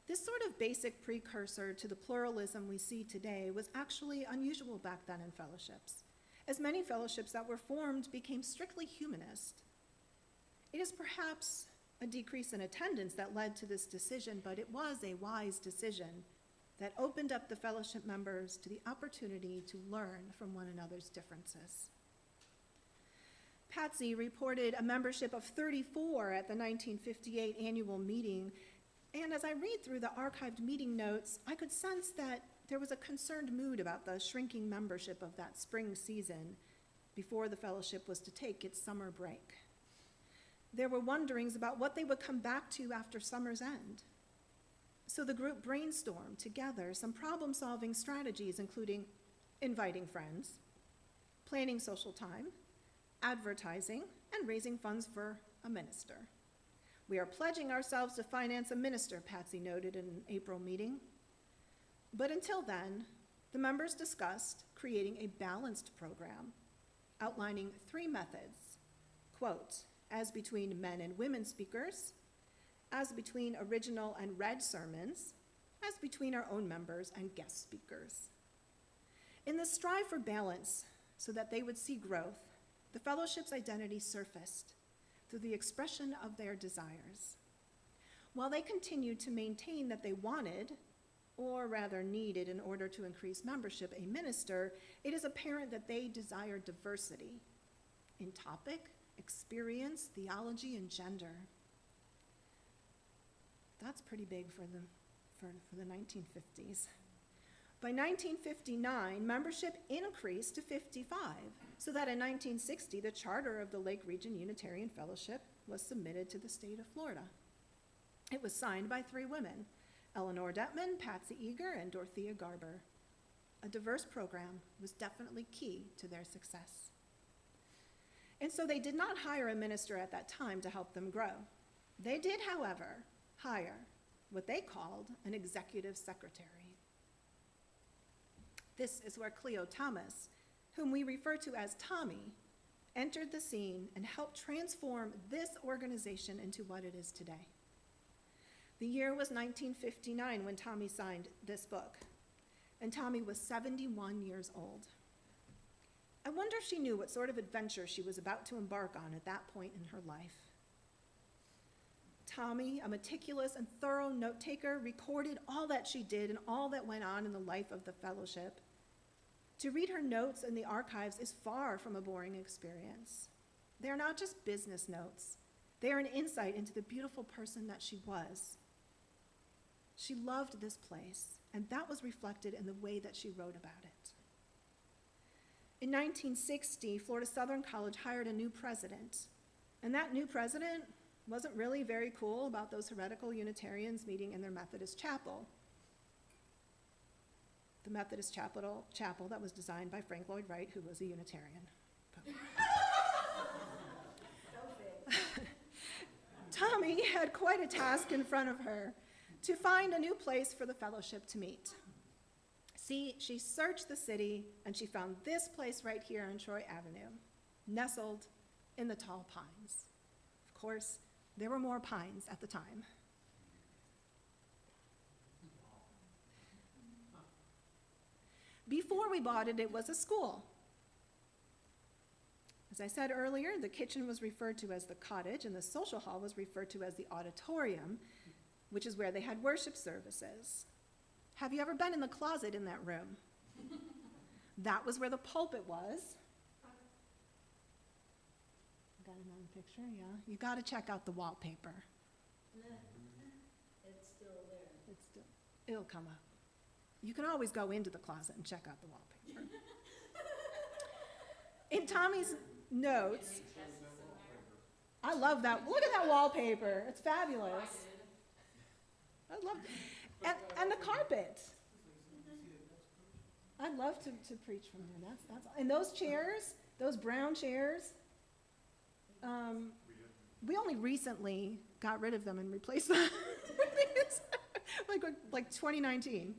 This sort of basic precursor to the pluralism we see today was actually unusual back then in fellowships, as many fellowships that were formed became strictly humanist. It is perhaps a decrease in attendance that led to this decision, but it was a wise decision that opened up the fellowship members to the opportunity to learn from one another's differences. Patsy reported a membership of 34 at the 1958 annual meeting, and as I read through the archived meeting notes, I could sense that there was a concerned mood about the shrinking membership of that spring season before the fellowship was to take its summer break. There were wonderings about what they would come back to after summer's end. So the group brainstormed together some problem-solving strategies, including inviting friends, planning social time, advertising, and raising funds for a minister. We are pledging ourselves to finance a minister, Patsy noted in an April meeting. But until then, the members discussed creating a balanced program, outlining 3 methods, quote, as between men and women speakers, as between original and read sermons, as between our own members and guest speakers. In the strive for balance, so that they would see growth, the fellowship's identity surfaced through the expression of their desires. While they continued to maintain that they wanted, or rather needed in order to increase membership, a minister, it is apparent that they desire diversity in topic, experience, theology, and gender. That's pretty big for the 1950s. By 1959, membership increased to 55, so that in 1960, the charter of the Lake Region Unitarian Fellowship was submitted to the state of Florida. It was signed by 3 women, Eleanor Detman, Patsy Eager, and Dorothea Garber. A diverse program was definitely key to their success. And so they did not hire a minister at that time to help them grow. They did, however, hire what they called an executive secretary. This is where Cleo Thomas, whom we refer to as Tommy, entered the scene and helped transform this organization into what it is today. The year was 1959 when Tommy signed this book, and Tommy was 71 years old. I wonder if she knew what sort of adventure she was about to embark on at that point in her life. Tommy, a meticulous and thorough note-taker, recorded all that she did and all that went on in the life of the fellowship. To read her notes in the archives is far from a boring experience. They are not just business notes. They are an insight into the beautiful person that she was. She loved this place, and that was reflected in the way that she wrote about it. In 1960, Florida Southern College hired a new president, and that new president wasn't really very cool about those heretical Unitarians meeting in their Methodist chapel. The Methodist chapel that was designed by Frank Lloyd Wright, who was a Unitarian. Tommy had quite a task in front of her to find a new place for the fellowship to meet. See, she searched the city and she found this place right here on Troy Avenue, nestled in the tall pines. Of course, there were more pines at the time. Before we bought it, it was a school. As I said earlier, the kitchen was referred to as the cottage, and the social hall was referred to as the auditorium, which is where they had worship services. Have you ever been in the closet in that room? That was where the pulpit was. Got another picture, yeah. You got to check out the wallpaper. It's still there. It'll come up. You can always go into the closet and check out the wallpaper. In Tommy's notes, I love that. Look at that wallpaper. It's fabulous. I love it. And the carpet. I love to preach from there. That's and those chairs, those brown chairs, we only recently got rid of them and replaced them. like 2019.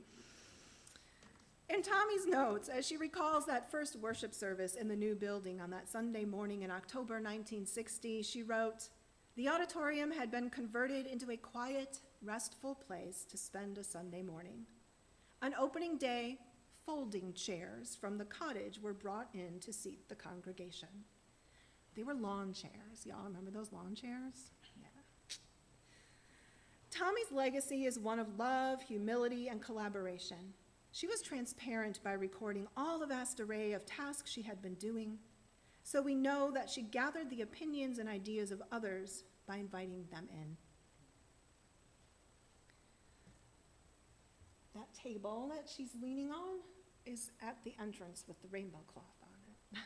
In Tommy's notes, as she recalls that first worship service in the new building on that Sunday morning in October 1960, she wrote, "The auditorium had been converted into a quiet, restful place to spend a Sunday morning. On opening day, folding chairs from the cottage were brought in to seat the congregation." They were lawn chairs. Y'all remember those lawn chairs? Yeah. Tommy's legacy is one of love, humility, and collaboration. She was transparent by recording all the vast array of tasks she had been doing, so we know that she gathered the opinions and ideas of others by inviting them in. That table that she's leaning on is at the entrance with the rainbow cloth on it.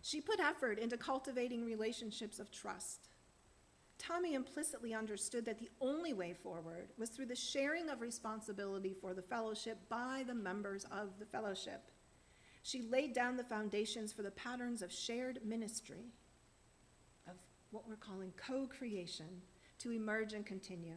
She put effort into cultivating relationships of trust. Tommy implicitly understood that the only way forward was through the sharing of responsibility for the fellowship by the members of the fellowship. She laid down the foundations for the patterns of shared ministry, of what we're calling co-creation, to emerge and continue.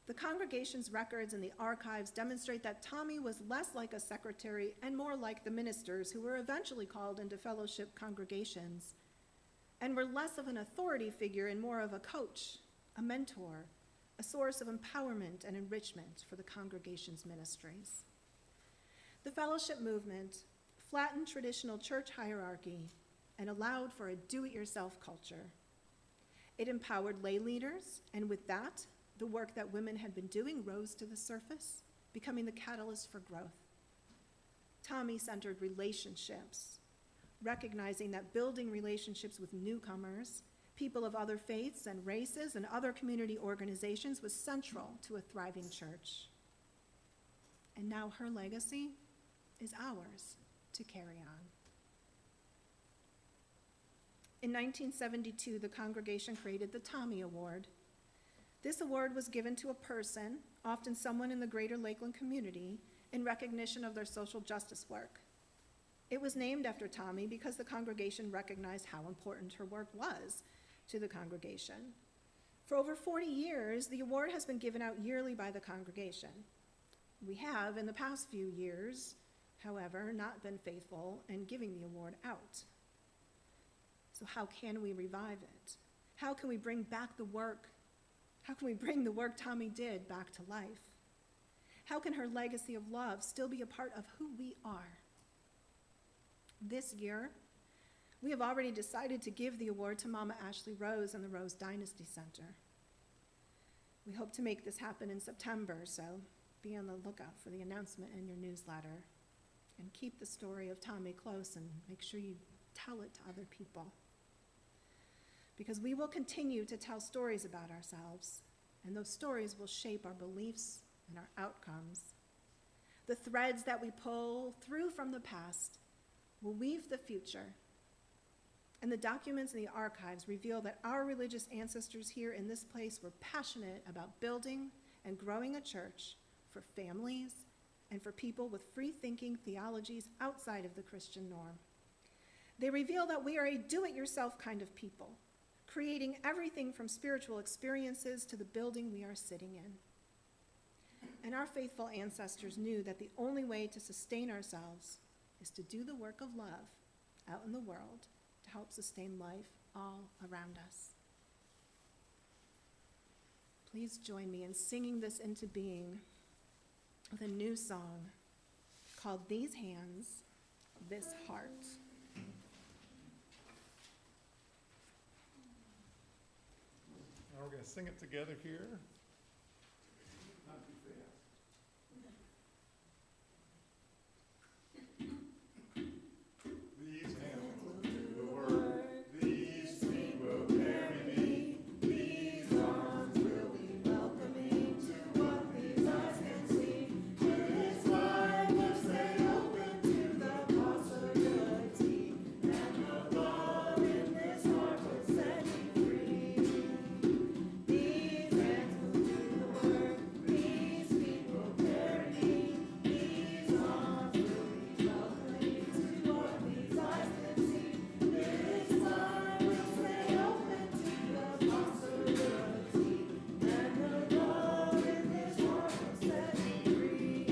The congregation's records and the archives demonstrate that Tommy was less like a secretary and more like the ministers who were eventually called into fellowship congregations, and were less of an authority figure and more of a coach, a mentor, a source of empowerment and enrichment for the congregation's ministries. The fellowship movement flattened traditional church hierarchy and allowed for a do-it-yourself culture. It empowered lay leaders, and with that, the work that women had been doing rose to the surface, becoming the catalyst for growth. Tommy centered relationships, recognizing that building relationships with newcomers, people of other faiths and races, and other community organizations was central to a thriving church. And now her legacy is ours to carry on. In 1972, the congregation created the Tommy Award. This award was given to a person, often someone in the greater Lakeland community, in recognition of their social justice work. It was named after Tommy because the congregation recognized how important her work was to the congregation. For over 40 years, the award has been given out yearly by the congregation. We have, in the past few years, however, not been faithful in giving the award out. So how can we revive it? How can we bring back the work? How can we bring the work Tommy did back to life? How can her legacy of love still be a part of who we are? This year, we have already decided to give the award to Mama Ashley Rose and the Rose Dynasty Center. We hope to make this happen in September, so be on the lookout for the announcement in your newsletter. And keep the story of Tommy close and make sure you tell it to other people. Because we will continue to tell stories about ourselves, and those stories will shape our beliefs and our outcomes. The threads that we pull through from the past will weave the future, and the documents in the archives reveal that our religious ancestors here in this place were passionate about building and growing a church for families and for people with free-thinking theologies outside of the Christian norm. They reveal that we are a do-it-yourself kind of people, creating everything from spiritual experiences to the building we are sitting in. And our faithful ancestors knew that the only way to sustain ourselves is to do the work of love out in the world to help sustain life all around us. Please join me in singing this into being with a new song called These Hands, This Heart. Now we're going to sing it together here. These hands will do the work. These feet will carry me. These arms will be welcoming to what these eyes can see. This life will stay open to the possibility, and the love in this heart will set me free. These hands will do the work. These feet will carry me. These arms will be welcoming to what these eyes can see. This life will stay open to the possibility, and the love in this heart will set me free.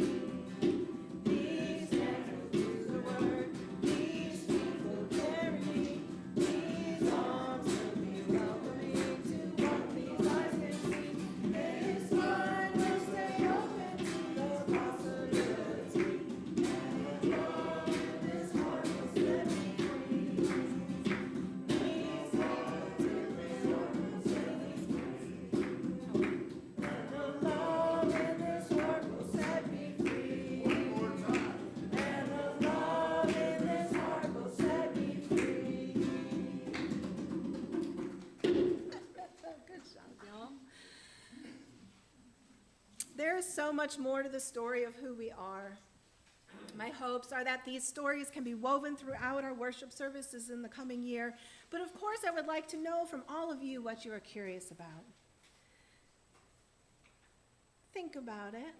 These hands will do the work. These feet will carry me. These arms will be welcoming to what these eyes can see. This mind will stay open to the possibility, and the love in this heart will set me free. These hands will do this heart will set me free, and the love in this heart will set me free. One more time. And the love in this heart will set me free. Good job, y'all. There is so much more to the story of who we are. My hopes are that these stories can be woven throughout our worship services in the coming year, but of course I would like to know from all of you what you are curious about. Think about it.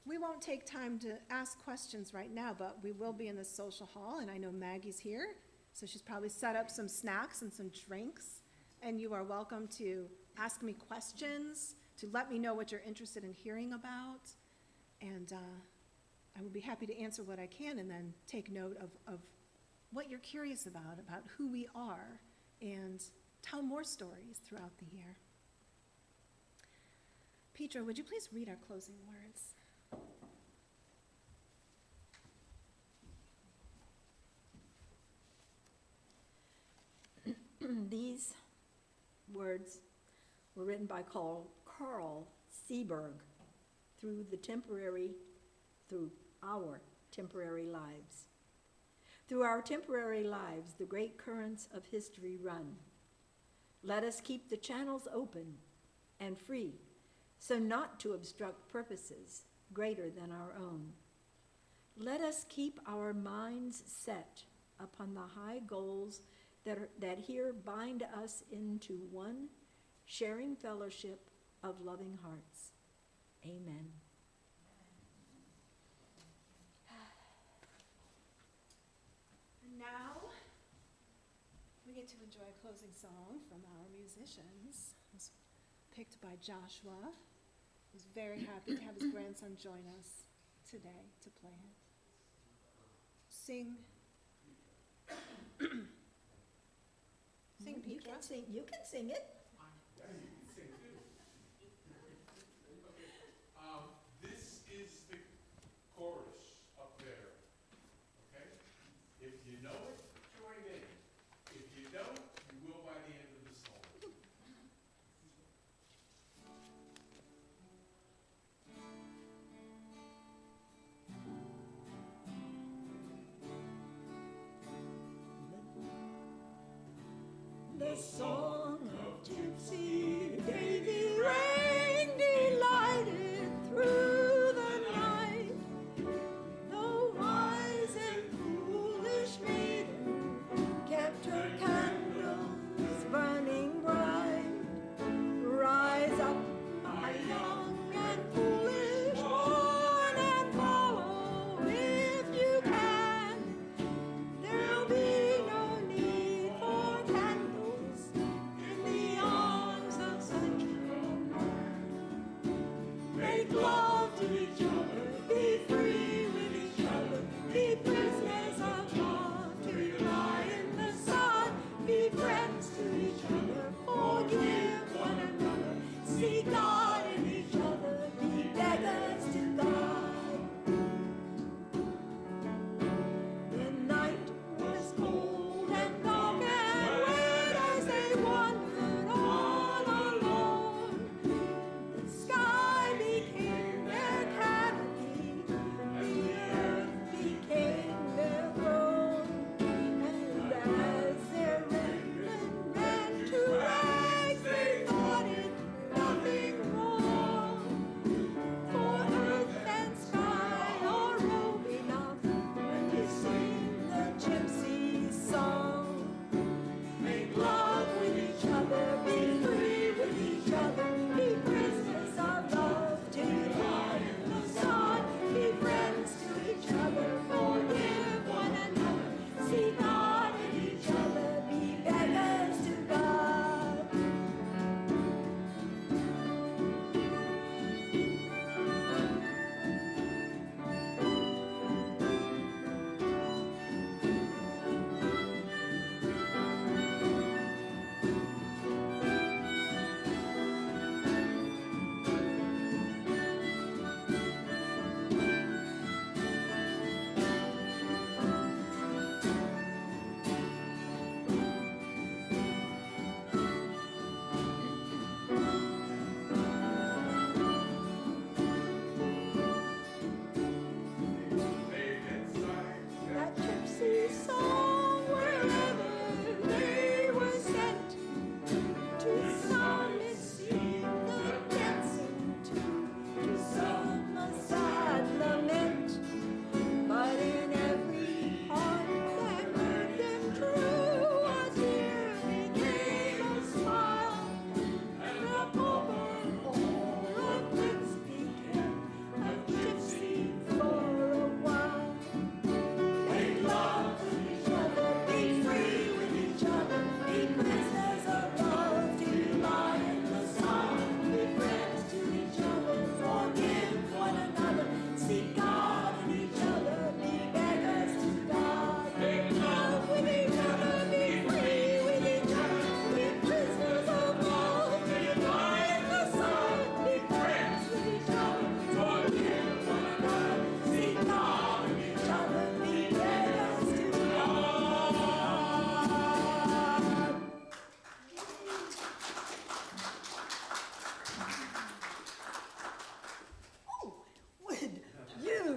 we won't take time to ask questions right now, but we will be in the social hall, and I know Maggie's here, so she's probably set up some snacks and some drinks, and you are welcome to ask me questions, to let me know what you're interested in hearing about, and I will be happy to answer what I can and then take note of what you're curious about who we are, and tell more stories throughout the year. Petra, would you please read our closing words? These words were written by Carl Seberg through our temporary lives. Through our temporary lives, the great currents of history run. Let us keep the channels open and free, so not to obstruct purposes greater than our own. Let us keep our minds set upon the high goals that here bind us into one sharing fellowship of loving hearts. Amen. And now, we get to enjoy a closing song from our musicians. It was picked by Joshua, who's very happy to have his grandson join us today to play it. Sing. Sing, You Petra. can sing, you can sing it. Yeah, you can sing too. This is the chorus up there, okay? If you know it, join in. If you don't, you will by the end of the song. The song of Gypsy Davy rang delighted through the night. The wise and foolish maiden kept her candles burning bright. Rise up, my young and foolish one, and follow if you can. There'll be no need for candles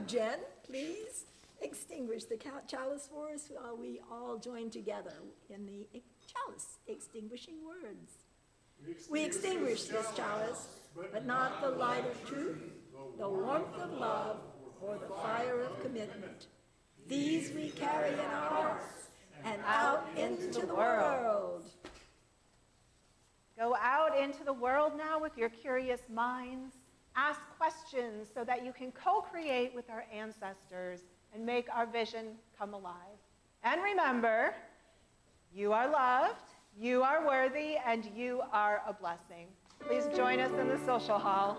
Jen, please extinguish the chalice for us while we all join together in the chalice extinguishing words. We extinguish this chalice, but not the light of truth, the warmth of love, or the fire of commitment. These we carry in our hearts and out into the world. Go out into the world now with your curious minds. Ask questions so that you can co-create with our ancestors and make our vision come alive. And remember, you are loved, you are worthy, and you are a blessing. Please join us in the social hall.